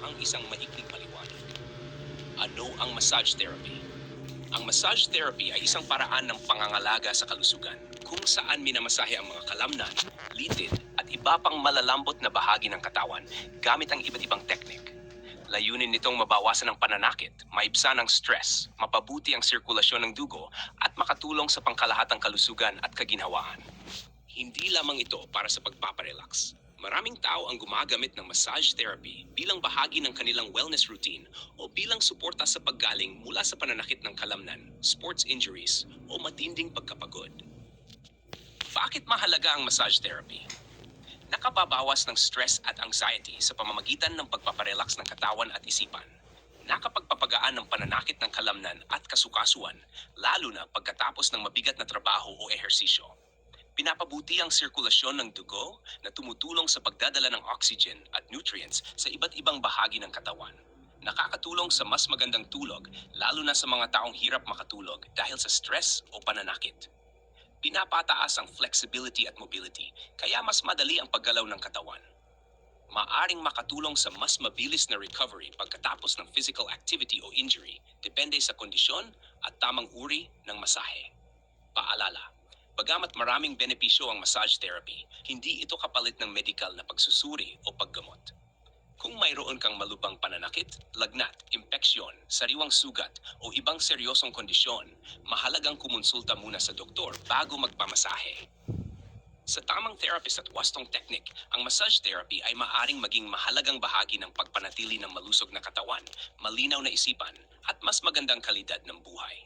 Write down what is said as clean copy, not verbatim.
ang isang maikling paliwanag. Ano ang massage therapy? Ang massage therapy ay isang paraan ng pangangalaga sa kalusugan kung saan minamasahe ang mga kalamnan, litid at iba pang malalambot na bahagi ng katawan gamit ang iba't ibang teknik. Layunin nitong mabawasan ang pananakit, maibsan ang stress, mapabuti ang sirkulasyon ng dugo at makatulong sa pangkalahatang kalusugan at kaginhawaan. Hindi lamang ito para sa pagpaparelax. Maraming tao ang gumagamit ng massage therapy bilang bahagi ng kanilang wellness routine o bilang suporta sa paggaling mula sa pananakit ng kalamnan, sports injuries o matinding pagkapagod. Bakit mahalaga ang massage therapy? Nakababawas ng stress at anxiety sa pamamagitan ng pagpaparelax ng katawan at isipan. Nakapagpapagaan ng pananakit ng kalamnan at kasukasuan, lalo na pagkatapos ng mabigat na trabaho o ehersisyo. Pinapabuti ang sirkulasyon ng dugo na tumutulong sa pagdadala ng oxygen at nutrients sa iba't ibang bahagi ng katawan. Nakakatulong sa mas magandang tulog, lalo na sa mga taong hirap makatulog dahil sa stress o pananakit. Pinapataas ang flexibility at mobility, kaya mas madali ang paggalaw ng katawan. Maaring makatulong sa mas mabilis na recovery pagkatapos ng physical activity o injury, depende sa kondisyon at tamang uri ng masahe. Paalala, bagamat maraming benepisyo ang massage therapy, hindi ito kapalit ng medikal na pagsusuri o paggamot. Kung mayroon kang malubhang pananakit, lagnat, impeksyon, sariwang sugat o ibang seryosong kondisyon, mahalagang kumonsulta muna sa doktor bago magpamasahe. Sa tamang therapist at wastong teknik, ang massage therapy ay maaring maging mahalagang bahagi ng pagpanatili ng malusog na katawan, malinaw na isipan, at mas magandang kalidad ng buhay.